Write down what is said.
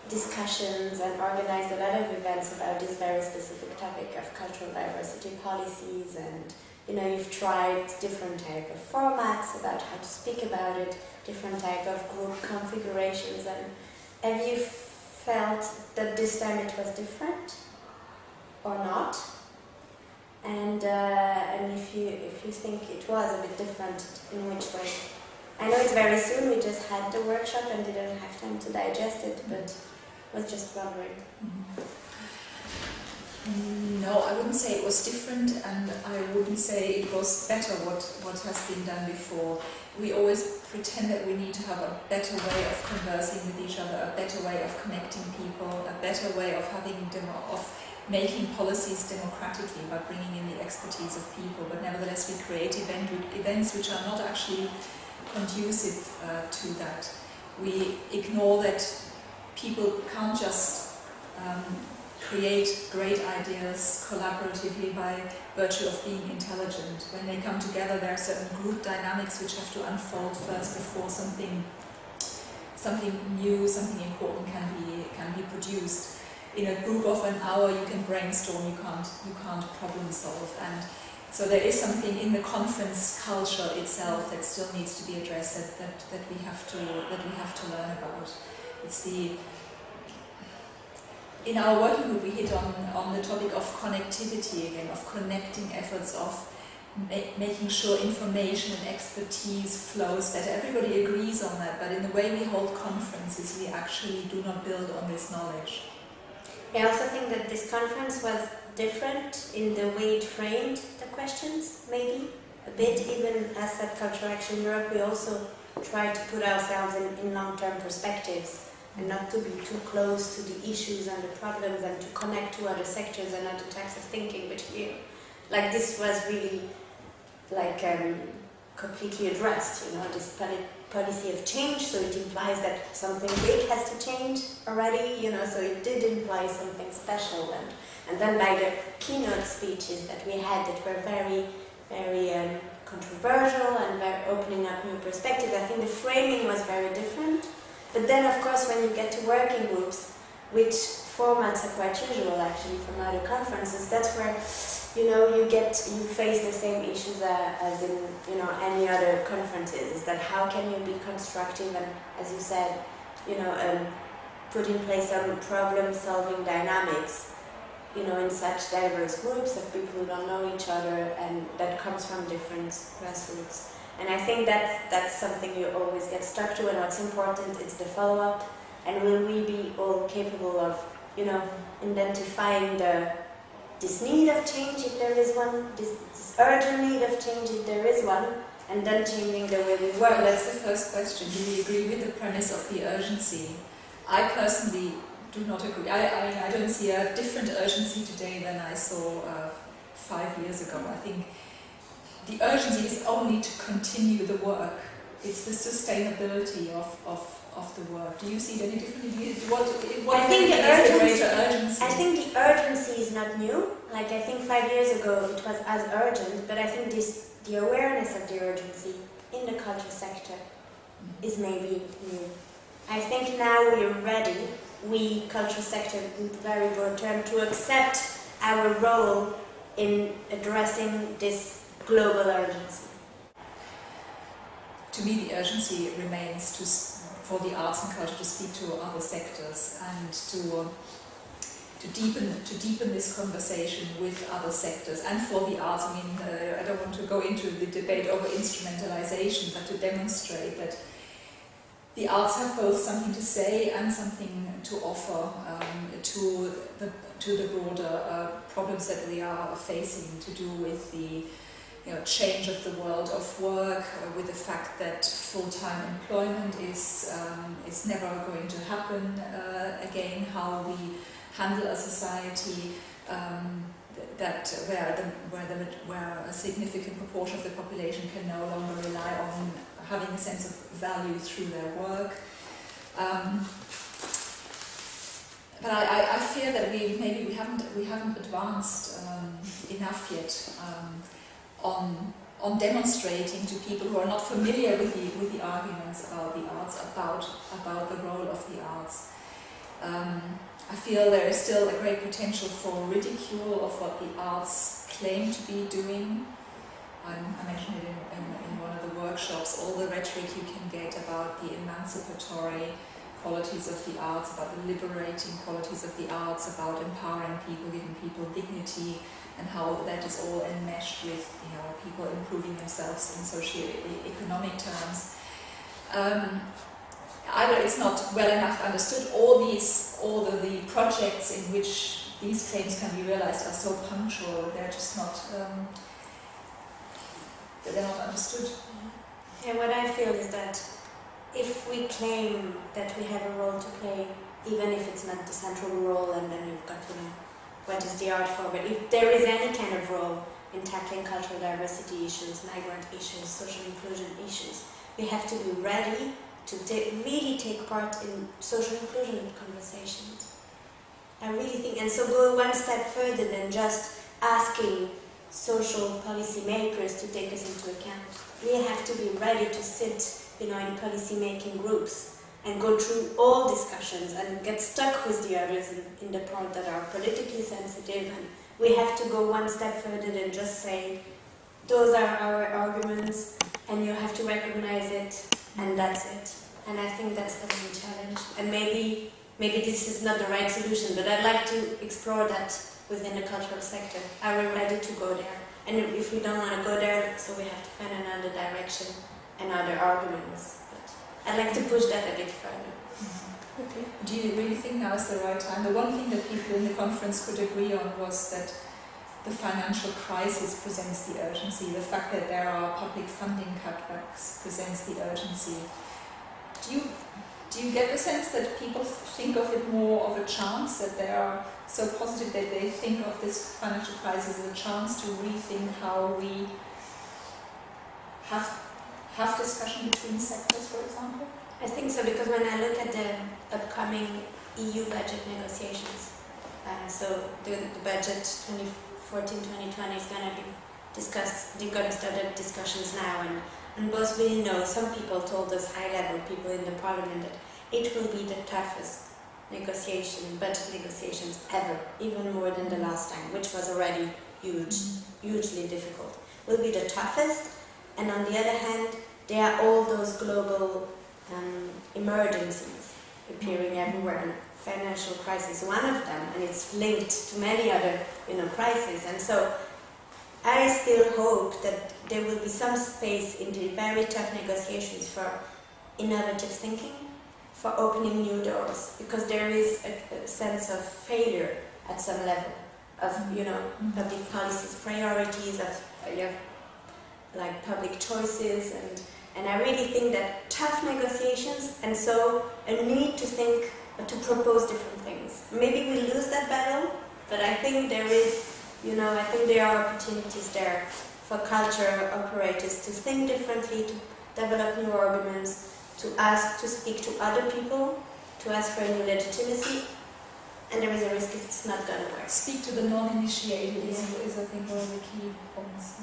discussions and organized a lot of events about this very specific topic of cultural diversity policies, and you've tried different type of formats about how to speak about it, different type of group configurations, and have you felt that this time it was different or not? And if you think it was a bit different, in which way? I know it's very soon, we just had the workshop and didn't have time to digest it, but I was just wondering. No, I wouldn't say it was different, and I wouldn't say it was better what has been done before. We always pretend that we need to have a better way of conversing with each other, a better way of connecting people, a better way of making policies democratically by bringing in the expertise of people. But nevertheless, we create events which are not actually conducive to that. We ignore that people can't just create great ideas collaboratively by virtue of being intelligent. When they come together, there are certain group dynamics which have to unfold first before something new, something important can be produced. In a group of an hour, you can brainstorm, you can't problem solve, and so there is something in the conference culture itself that still needs to be addressed, that we have to learn about. In our working group, we hit on the topic of connectivity again, of connecting efforts, of making sure information and expertise flows better. Everybody agrees on that, but in the way we hold conferences, we actually do not build on this knowledge. I also think that this conference was different in the way it framed the questions, maybe a bit. Even as at Cultural Action Europe, we also try to put ourselves in long-term perspectives and not to be too close to the issues and the problems, and to connect to other sectors and other types of thinking, which this was really completely addressed, this policy of change, so it implies that something big has to change already, so it did imply something special, and then by the keynote speeches that we had that were very, very controversial and very opening up new perspectives, I think the framing was very different. But then, of course, when you get to working groups, which formats are quite usual actually from other conferences, that's where you face the same issues as in any other conferences. Is that how can you be constructive and, as you said, put in place some problem-solving dynamics, in such diverse groups of people who don't know each other, and that comes from different grassroots. And I think that's something you always get stuck to, and what's important is the follow-up, and will we be all capable of, identifying this need of change if there is one, this urgent need of change if there is one, and then changing the way we work. Well, that's the first question. Do we agree with the premise of the urgency? I personally do not agree. I don't see a different urgency today than I saw 5 years ago. I think the urgency is only to continue the work. It's the sustainability of the work. Do you see it any differently? I think the urgency is not new. I think 5 years ago it was as urgent, but I think the awareness of the urgency in the culture sector is maybe new. I think now we are ready, we culture sector in very broad term, to accept our role in addressing this global urgency. To me, the urgency remains for the arts and culture to speak to other sectors and to deepen this conversation with other sectors, and for the arts. I don't want to go into the debate over instrumentalization, but to demonstrate that the arts have both something to say and something to offer to the broader problems that we are facing, to do with the change of the world of work, with the fact that full-time employment is never going to happen again, how we handle a society where a significant proportion of the population can no longer rely on having a sense of value through their work. But I fear that we haven't advanced enough yet on demonstrating to people who are not familiar with the arguments about the arts, about the role of the arts, I feel there is still a great potential for ridicule of what the arts claim to be doing. I mentioned it in one of the workshops, all the rhetoric you can get about the emancipatory qualities of the arts, about the liberating qualities of the arts, about empowering people, giving people dignity, and how that is all enmeshed with, you know, people improving themselves in socio-economic terms. Either it's not well enough understood, all the projects in which these claims can be realized are so punctual, they're just not, they're not understood. And what I feel is that if we claim that we have a role to play, even if it's not the central role, and then you've got, you know, what is the art for, but if there is any kind of role in tackling cultural diversity issues, migrant issues, social inclusion issues, we have to be ready to really take part in social inclusion conversations. I really think, and so go one step further than just asking social policy makers to take us into account. We have to be ready to sit, you know, in policy making groups and go through all discussions and get stuck with the others in the part that are politically sensitive. And we have to go one step further than just say, those are our arguments and you have to recognize it and that's it. And I think that's the main challenge. And maybe this is not the right solution, but I'd like to explore that within the cultural sector. Are we ready to go there? And if we don't want to go there, so we have to find another direction and other arguments. But I'd like to push that a bit further. Okay. Do you really think now is the right time? The one thing that people in the conference could agree on was that the financial crisis presents the urgency. The fact that there are public funding cutbacks presents the urgency. Do you get the sense that people think of it more of a chance, that they are so positive that they think of this financial crisis as a chance to rethink how we have discussion between sectors, for example? I think so, because when I look at the upcoming EU budget negotiations, so the budget 2014-2020 is going to be discussed. They're going to start the discussions now, and both we know, some people told us, high-level people in the parliament, that it will be the toughest budget negotiations ever, even more than the last time, which was already hugely difficult. Will be the toughest, and on the other hand, there are all those global emergencies appearing everywhere, and financial crisis one of them, and it's linked to many other, crises. And so I still hope that there will be some space in the very tough negotiations for innovative thinking, for opening new doors, because there is a sense of failure at some level of, public policies, priorities, of like public choices, and I really think that tough negotiations, and so a need to think, to propose different things. Maybe we lose that battle, but I think there is, I think there are opportunities there for culture operators to think differently, to develop new arguments, to ask to speak to other people, to ask for a new legitimacy, and there is a risk it's not going to work. Speak to the non-initiated is I think one of the key points.